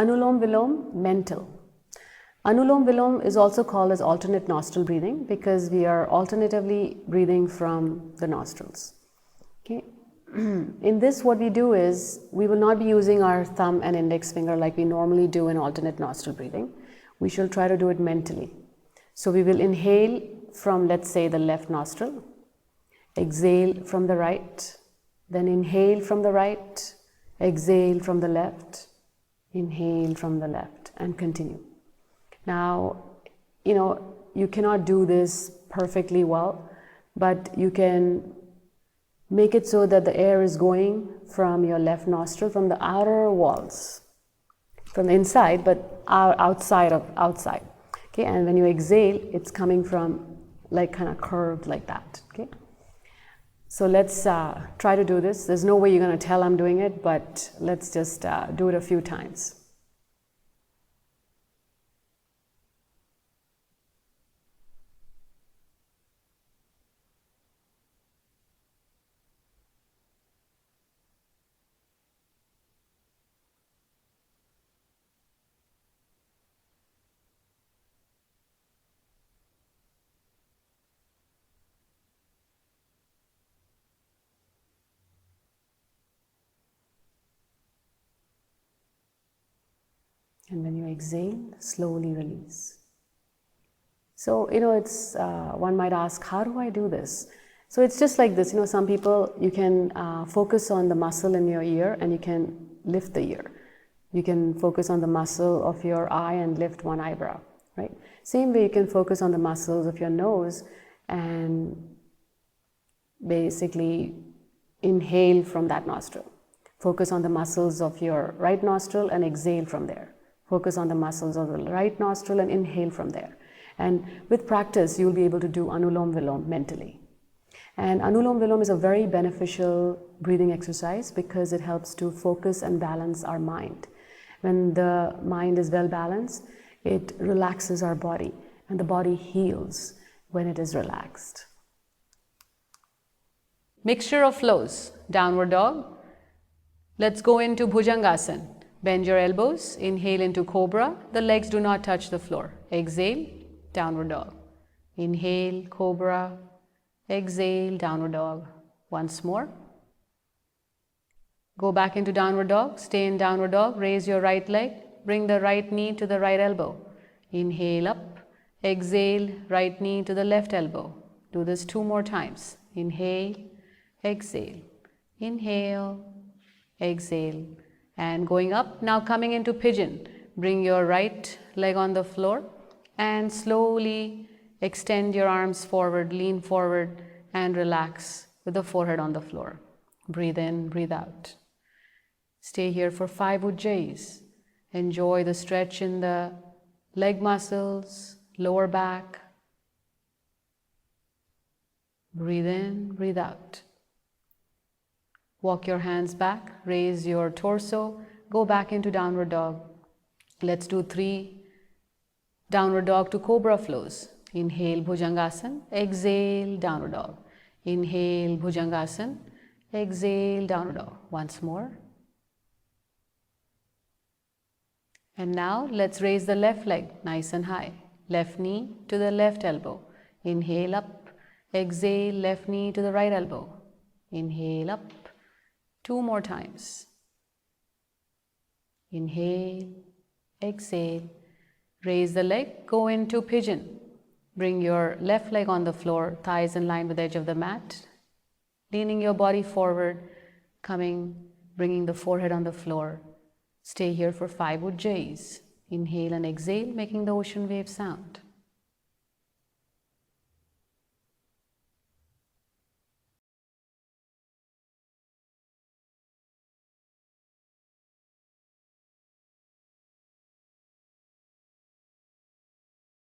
Anulom Vilom, mental. Anulom Vilom is also called as alternate nostril breathing because we are alternatively breathing from the nostrils. Okay. In this, what we do is we will not be using our thumb and index finger like we normally do in alternate nostril breathing. We shall try to do it mentally. So we will inhale from, let's say, the left nostril, exhale from the right, then inhale from the right, exhale from the left, inhale from the left, and continue. Now, you cannot do this perfectly well, but you can make it so that the air is going from your left nostril, from the outer walls, from the inside, but outside. Okay, and when you exhale, it's coming from like kind of curved like that. Okay, so let's try to do this. There's no way you're going to tell I'm doing it, but let's just do it a few times. And when you exhale, slowly release. So, it's one might ask, how do I do this? So it's just like this. Some people, you can focus on the muscle in your ear and you can lift the ear. You can focus on the muscle of your eye and lift one eyebrow, right? Same way you can focus on the muscles of your nose and basically inhale from that nostril. Focus on the muscles of your right nostril and exhale from there. Focus on the muscles of the right nostril and inhale from there. And with practice, you'll be able to do Anulom Vilom mentally. And Anulom Vilom is a very beneficial breathing exercise because it helps to focus and balance our mind. When the mind is well balanced, it relaxes our body, and the body heals when it is relaxed. Mixture of flows. Downward dog. Let's go into Bhujangasana. Bend your elbows, inhale into cobra, the legs do not touch the floor. Exhale, downward dog. Inhale, cobra, exhale, downward dog. Once more. Go back into downward dog, stay in downward dog, raise your right leg, bring the right knee to the right elbow. Inhale up, exhale, right knee to the left elbow. Do this 2 more times. Inhale, exhale, inhale, exhale. And going up, now coming into pigeon. Bring your right leg on the floor and slowly extend your arms forward, lean forward and relax with the forehead on the floor. Breathe in, breathe out. Stay here for 5 ujjayis. Enjoy the stretch in the leg muscles, lower back. Breathe in, breathe out. Walk your hands back, raise your torso, go back into downward dog. Let's do 3 downward dog to cobra flows. Inhale, Bhujangasana, exhale, downward dog. Inhale, Bhujangasana, exhale, downward dog. Once more. And now let's raise the left leg nice and high. Left knee to the left elbow. Inhale up, exhale, left knee to the right elbow. Inhale up. 2 more times. Inhale, exhale, raise the leg, go into pigeon. Bring your left leg on the floor, thighs in line with the edge of the mat. Leaning your body forward, bringing the forehead on the floor. Stay here for 5 ujjayis. Inhale and exhale, making the ocean wave sound.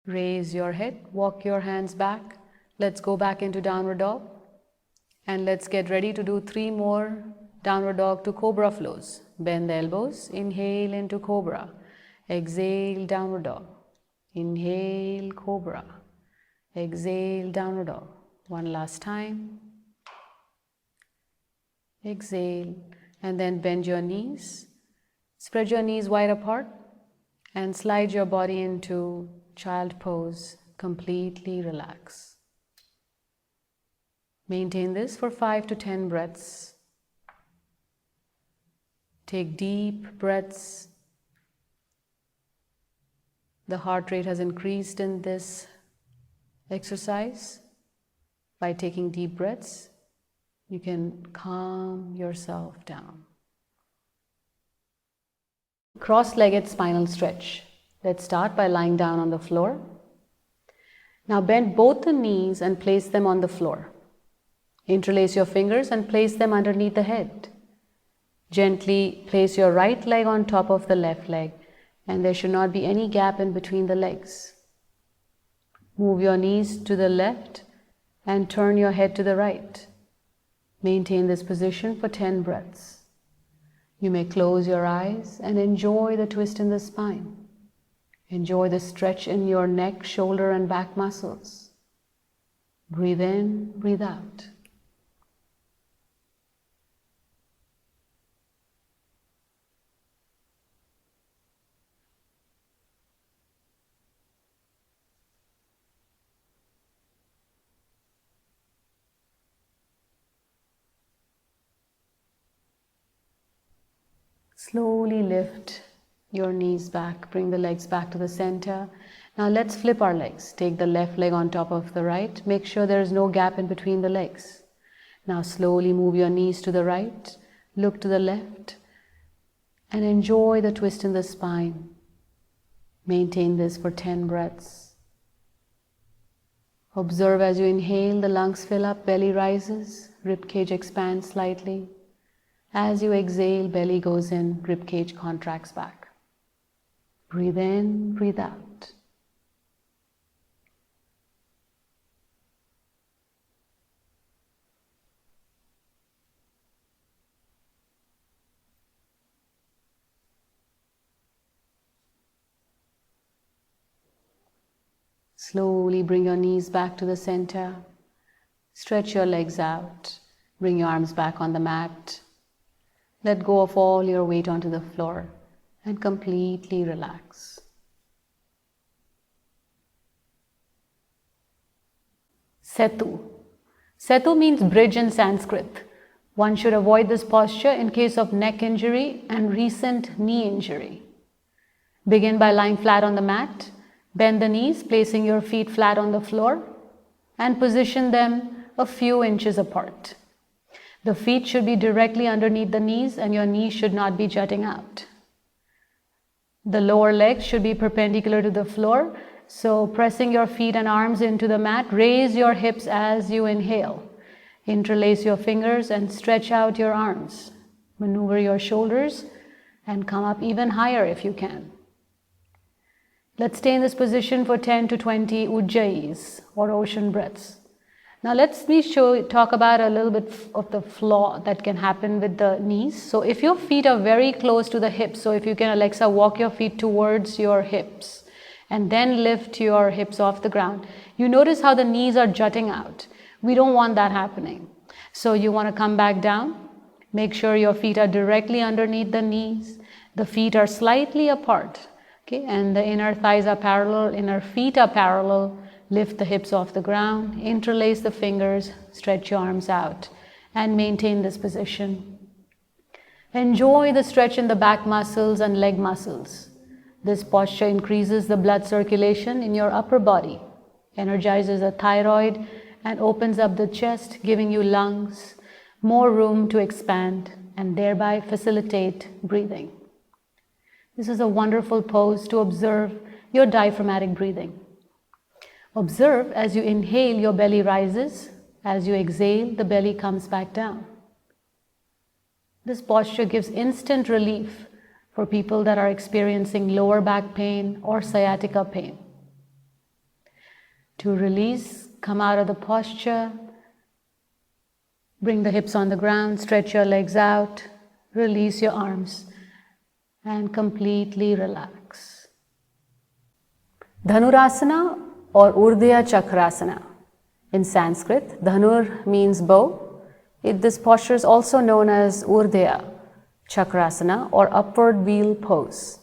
Raise your head, walk your hands back. Let's go back into downward dog. And let's get ready to do 3 more downward dog to cobra flows. Bend the elbows, inhale into cobra. Exhale, downward dog. Inhale, cobra. Exhale, downward dog. One last time. Exhale, and then bend your knees. Spread your knees wide apart. And slide your body into child pose. Completely relax. Maintain this for 5 to 10 breaths. Take deep breaths. The heart rate has increased in this exercise. By taking deep breaths, you can calm yourself down. Cross-legged spinal stretch. Let's start by lying down on the floor. Now bend both the knees and place them on the floor. Interlace your fingers and place them underneath the head. Gently place your right leg on top of the left leg, and there should not be any gap in between the legs. Move your knees to the left and turn your head to the right. Maintain this position for 10 breaths. You may close your eyes and enjoy the twist in the spine. Enjoy the stretch in your neck, shoulder, and back muscles. Breathe in, breathe out. Slowly lift your knees back, bring the legs back to the center. Now let's flip our legs. Take the left leg on top of the right. Make sure there is no gap in between the legs. Now slowly move your knees to the right, look to the left, and enjoy the twist in the spine. Maintain this for 10 breaths. Observe as you inhale, the lungs fill up, belly rises, ribcage expands slightly. As you exhale, belly goes in, ribcage contracts back. Breathe in, breathe out. Slowly bring your knees back to the center. Stretch your legs out. Bring your arms back on the mat. Let go of all your weight onto the floor and completely relax. Setu. Setu means bridge in Sanskrit. One should avoid this posture in case of neck injury and recent knee injury. Begin by lying flat on the mat. Bend the knees, placing your feet flat on the floor, and position them a few inches apart. The feet should be directly underneath the knees and your knees should not be jutting out. The lower legs should be perpendicular to the floor, so pressing your feet and arms into the mat, raise your hips as you inhale. Interlace your fingers and stretch out your arms. Maneuver your shoulders and come up even higher if you can. Let's stay in this position for 10 to 20 ujjayis or ocean breaths. Now let me talk about a little bit of the flaw that can happen with the knees. So if your feet are very close to the hips, so if you can, Alexa, walk your feet towards your hips and then lift your hips off the ground, you notice how the knees are jutting out. We don't want that happening. So you want to come back down. Make sure your feet are directly underneath the knees. The feet are slightly apart. Okay, and the inner thighs are parallel, inner feet are parallel. Lift the hips off the ground, interlace the fingers, stretch your arms out, and maintain this position. Enjoy the stretch in the back muscles and leg muscles. This posture increases the blood circulation in your upper body, energizes the thyroid, and opens up the chest, giving you lungs more room to expand and thereby facilitate breathing. This is a wonderful pose to observe your diaphragmatic breathing. Observe as you inhale, your belly rises. As you exhale, the belly comes back down. This posture gives instant relief for people that are experiencing lower back pain or sciatica pain. To release, come out of the posture. Bring the hips on the ground, stretch your legs out, release your arms, and completely relax. Dhanurasana or Urdhya Chakrasana. In Sanskrit, Dhanur means bow. This posture is also known as Urdhya Chakrasana or upward wheel pose.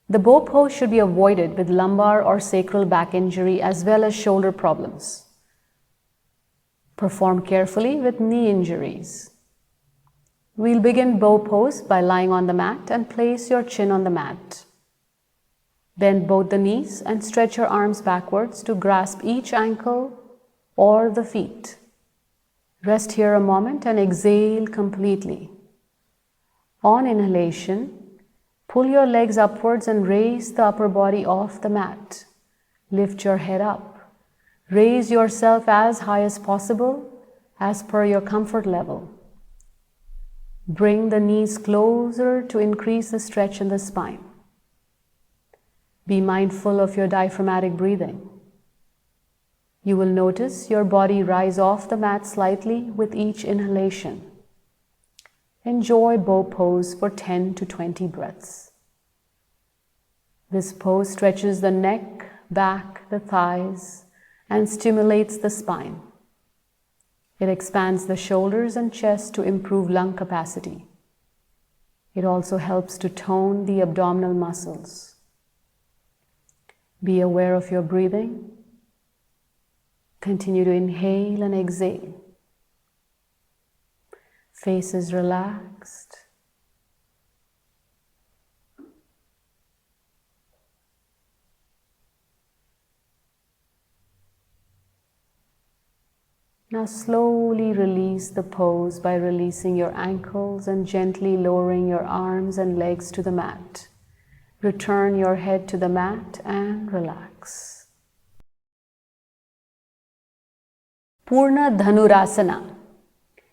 The bow pose should be avoided with lumbar or sacral back injury as well as shoulder problems. Perform carefully with knee injuries. We'll begin bow pose by lying on the mat and place your chin on the mat. Bend both the knees and stretch your arms backwards to grasp each ankle or the feet. Rest here a moment and exhale completely. On inhalation, pull your legs upwards and raise the upper body off the mat. Lift your head up. Raise yourself as high as possible as per your comfort level. Bring the knees closer to increase the stretch in the spine. Be mindful of your diaphragmatic breathing. You will notice your body rise off the mat slightly with each inhalation. Enjoy bow pose for 10 to 20 breaths. This pose stretches the neck, back, the thighs, and stimulates the spine. It expands the shoulders and chest to improve lung capacity. It also helps to tone the abdominal muscles. Be aware of your breathing. Continue to inhale and exhale. Face is relaxed. Now slowly release the pose by releasing your ankles and gently lowering your arms and legs to the mat. Return your head to the mat and relax. Purna Dhanurasana.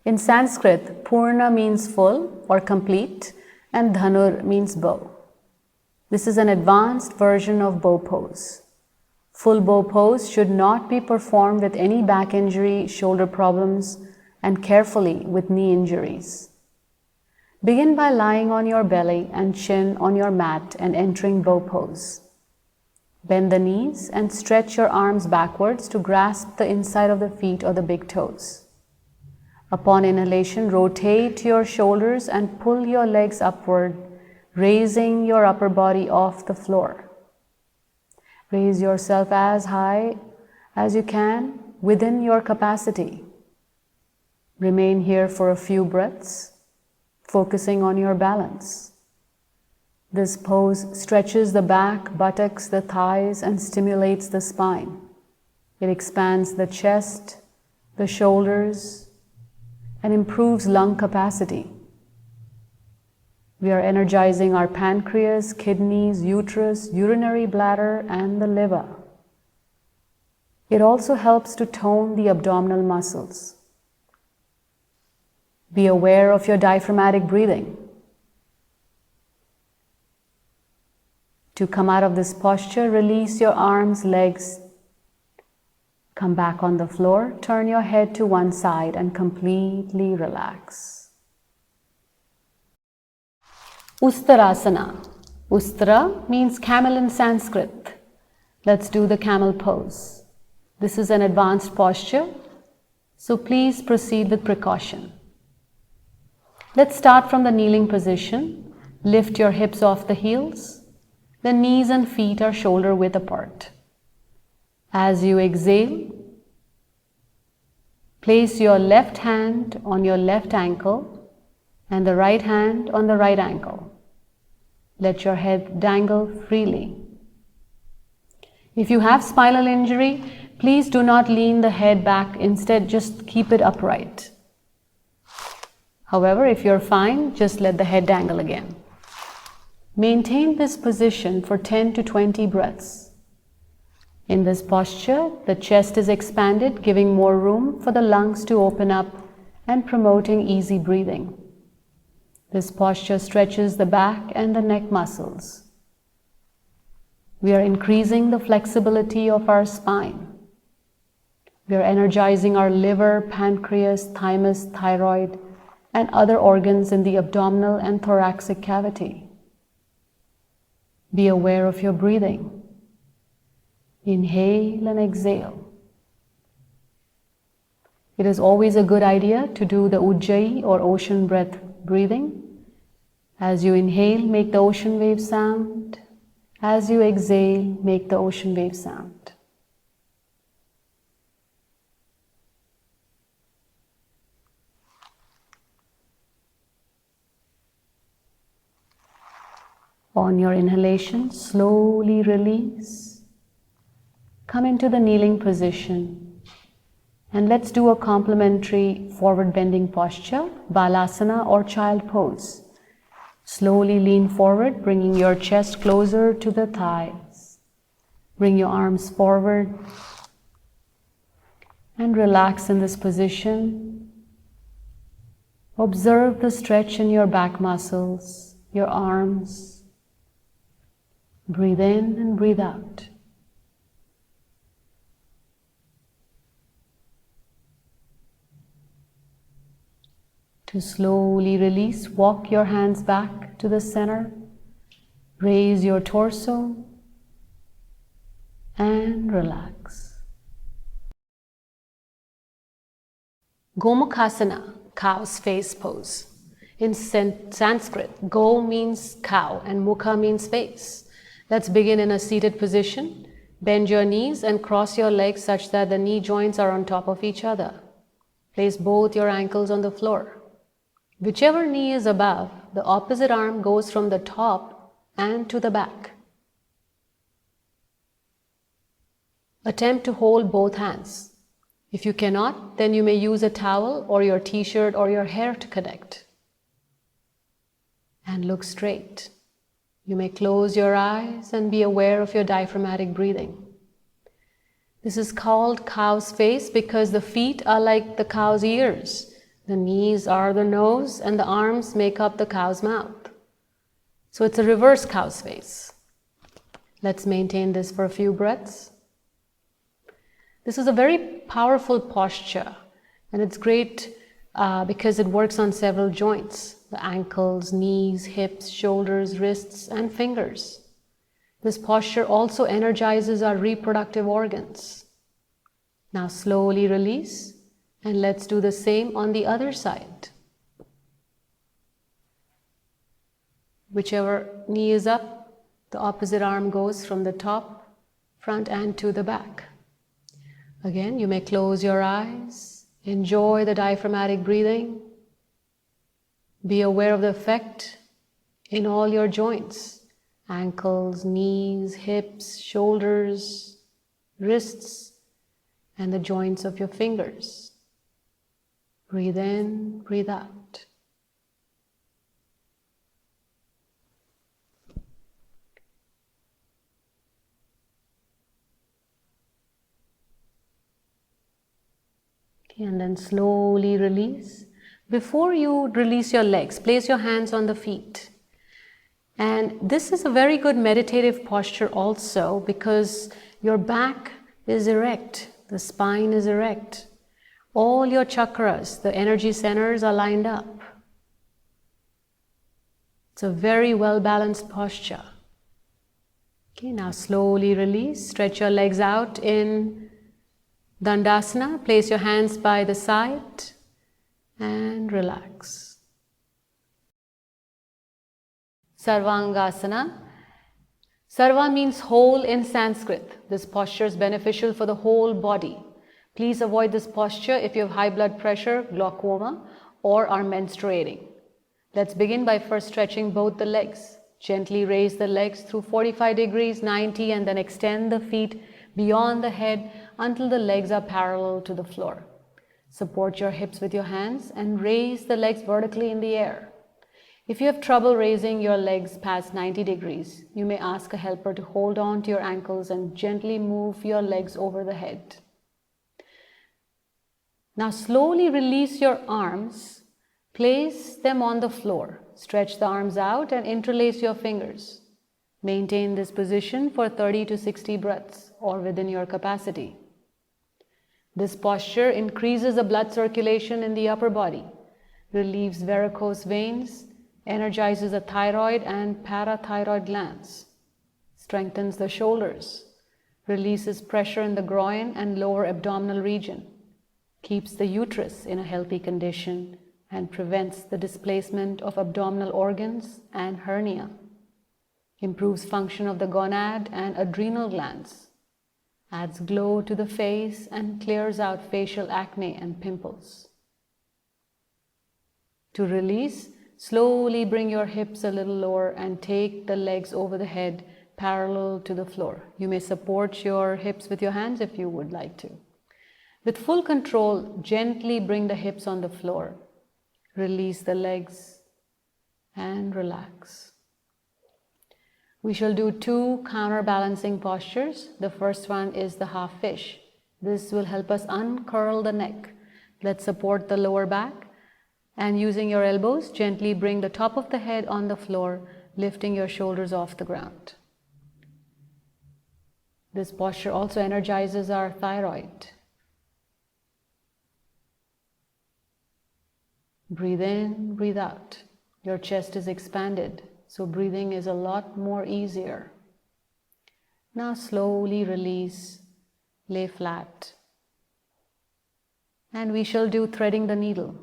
In Sanskrit, Purna means full or complete and Dhanur means bow. This is an advanced version of bow pose. Full bow pose should not be performed with any back injury, shoulder problems, and carefully with knee injuries. Begin by lying on your belly and chin on your mat and entering bow pose. Bend the knees and stretch your arms backwards to grasp the inside of the feet or the big toes. Upon inhalation, rotate your shoulders and pull your legs upward, raising your upper body off the floor. Raise yourself as high as you can within your capacity. Remain here for a few breaths, focusing on your balance. This pose stretches the back, buttocks, the thighs, and stimulates the spine. It expands the chest, the shoulders, and improves lung capacity. We are energizing our pancreas, kidneys, uterus, urinary bladder, and the liver. It also helps to tone the abdominal muscles. Be aware of your diaphragmatic breathing. To come out of this posture, release your arms, legs. Come back on the floor, turn your head to one side and completely relax. Ustarasana. Ustara means camel in Sanskrit. Let's do the camel pose. This is an advanced posture, so please proceed with precaution. Let's start from the kneeling position. Lift your hips off the heels. The knees and feet are shoulder width apart. As you exhale, place your left hand on your left ankle and the right hand on the right ankle. Let your head dangle freely. If you have spinal injury, please do not lean the head back. Instead, just keep it upright. However, if you're fine, just let the head dangle again. Maintain this position for 10 to 20 breaths. In this posture, the chest is expanded, giving more room for the lungs to open up and promoting easy breathing. This posture stretches the back and the neck muscles. We are increasing the flexibility of our spine. We are energizing our liver, pancreas, thymus, thyroid, and other organs in the abdominal and thoracic cavity. Be aware of your breathing. Inhale and exhale. It is always a good idea to do the Ujjayi or ocean breath breathing. As you inhale, make the ocean wave sound. As you exhale, make the ocean wave sound. On your inhalation, slowly release. Come into the kneeling position. And let's do a complementary forward bending posture, Balasana or child pose. Slowly lean forward, bringing your chest closer to the thighs. Bring your arms forward and relax in this position. Observe the stretch in your back muscles, your arms. Breathe in and breathe out. To slowly release, walk your hands back to the center, raise your torso and relax. Gomukhasana, cow's face pose. In Sanskrit, Go means cow and Mukha means face. Let's begin in a seated position. Bend your knees and cross your legs such that the knee joints are on top of each other. Place both your ankles on the floor. Whichever knee is above, the opposite arm goes from the top and to the back. Attempt to hold both hands. If you cannot, then you may use a towel or your t-shirt or your hair to connect. And look straight. You may close your eyes and be aware of your diaphragmatic breathing. This is called cow's face because the feet are like the cow's ears. The knees are the nose and the arms make up the cow's mouth. So it's a reverse cow's face. Let's maintain this for a few breaths. This is a very powerful posture and it's great because it works on several joints. The ankles, knees, hips, shoulders, wrists and fingers. This posture also energizes our reproductive organs. Now slowly release. And let's do the same on the other side. Whichever knee is up, the opposite arm goes from the top, front and to the back. Again, you may close your eyes, enjoy the diaphragmatic breathing. Be aware of the effect in all your joints, ankles, knees, hips, shoulders, wrists, and the joints of your fingers. Breathe in, breathe out. Okay, and then slowly release. Before you release your legs, place your hands on the feet. And this is a very good meditative posture also because your back is erect, the spine is erect. All your chakras, the energy centers are lined up. It's a very well-balanced posture. Okay, now slowly release. Stretch your legs out in Dandasana. Place your hands by the side and relax. Sarvangasana. Sarva means whole in Sanskrit. This posture is beneficial for the whole body. Please avoid this posture if you have high blood pressure, glaucoma, or are menstruating. Let's begin by first stretching both the legs. Gently raise the legs through 45 degrees, 90, and then extend the feet beyond the head until the legs are parallel to the floor. Support your hips with your hands and raise the legs vertically in the air. If you have trouble raising your legs past 90 degrees, you may ask a helper to hold on to your ankles and gently move your legs over the head. Now slowly release your arms, place them on the floor, stretch the arms out and interlace your fingers. Maintain this position for 30 to 60 breaths or within your capacity. This posture increases the blood circulation in the upper body, relieves varicose veins, energizes the thyroid and parathyroid glands, strengthens the shoulders, releases pressure in the groin and lower abdominal region, keeps the uterus in a healthy condition and prevents the displacement of abdominal organs and hernia. improves function of the gonad and adrenal glands, adds glow to the face and clears out facial acne and pimples. To release, slowly bring your hips a little lower and take the legs over the head parallel to the floor. You may support your hips with your hands if you would like to. With full control, gently bring the hips on the floor. Release the legs and relax. We shall do 2 counterbalancing postures. The first one is the half fish. This will help us uncurl the neck. Let's support the lower back and using your elbows, gently bring the top of the head on the floor, lifting your shoulders off the ground. This posture also energizes our thyroid. Breathe in, breathe out. Your chest is expanded, so breathing is a lot more easier. Now slowly release, lay flat. And we shall do threading the needle.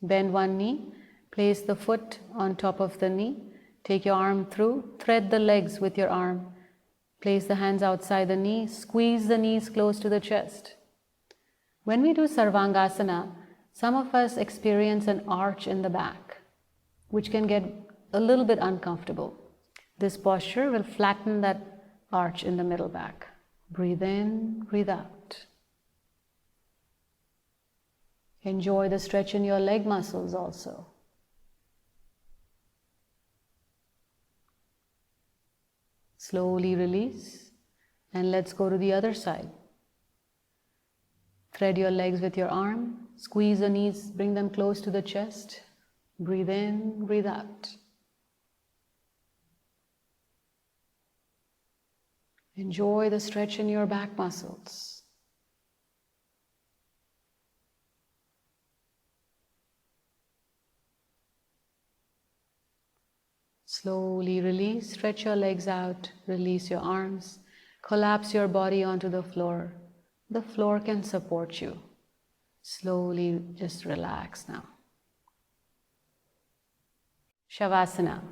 Bend one knee, place the foot on top of the knee, take your arm through, thread the legs with your arm, place the hands outside the knee, squeeze the knees close to the chest. When we do Sarvangasana, some of us experience an arch in the back, which can get a little bit uncomfortable. This posture will flatten that arch in the middle back. Breathe in, breathe out. Enjoy the stretch in your leg muscles also. Slowly release and let's go to the other side. Thread your legs with your arm, squeeze the knees, bring them close to the chest. Breathe in, breathe out. Enjoy the stretch in your back muscles. Slowly release, stretch your legs out, release your arms, collapse your body onto the floor. The floor can support you. Slowly just relax now. Shavasana.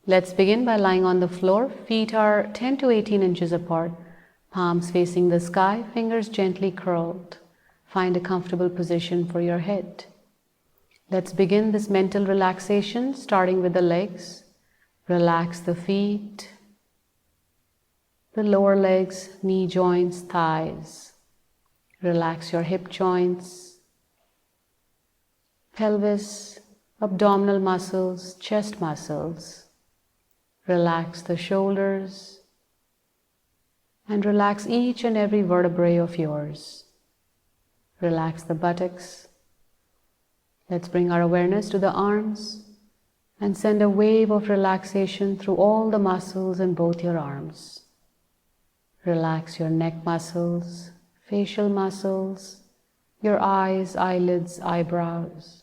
Let's begin by lying on the floor. Feet are 10 to 18 inches apart, palms facing the sky, fingers gently curled. Find a comfortable position for your head. Let's begin this mental relaxation, starting with the legs. Relax the feet, the lower legs, knee joints, thighs. Relax your hip joints, pelvis, abdominal muscles, chest muscles. Relax the shoulders and relax each and every vertebrae of yours. Relax the buttocks. Let's bring our awareness to the arms and send a wave of relaxation through all the muscles in both your arms. Relax your neck muscles, facial muscles, your eyes, eyelids, eyebrows.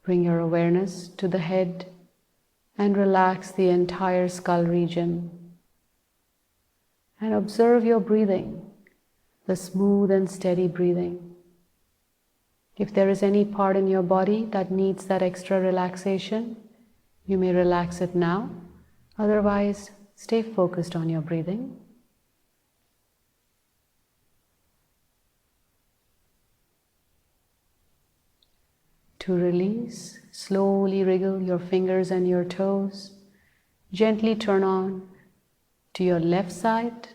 Bring your awareness to the head and relax the entire skull region. And observe your breathing, the smooth and steady breathing. If there is any part in your body that needs that extra relaxation, you may relax it now. Otherwise, stay focused on your breathing. To release, slowly wriggle your fingers and your toes. Gently turn on to your left side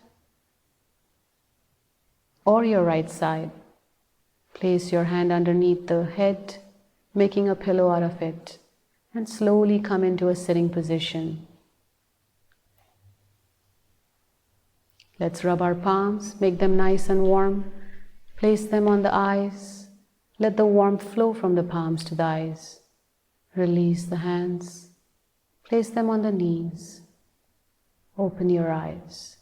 or your right side. Place your hand underneath the head, making a pillow out of it, and slowly come into a sitting position. Let's rub our palms, make them nice and warm. Place them on the eyes. Let the warmth flow from the palms to the eyes. Release the hands. Place them on the knees. Open your eyes.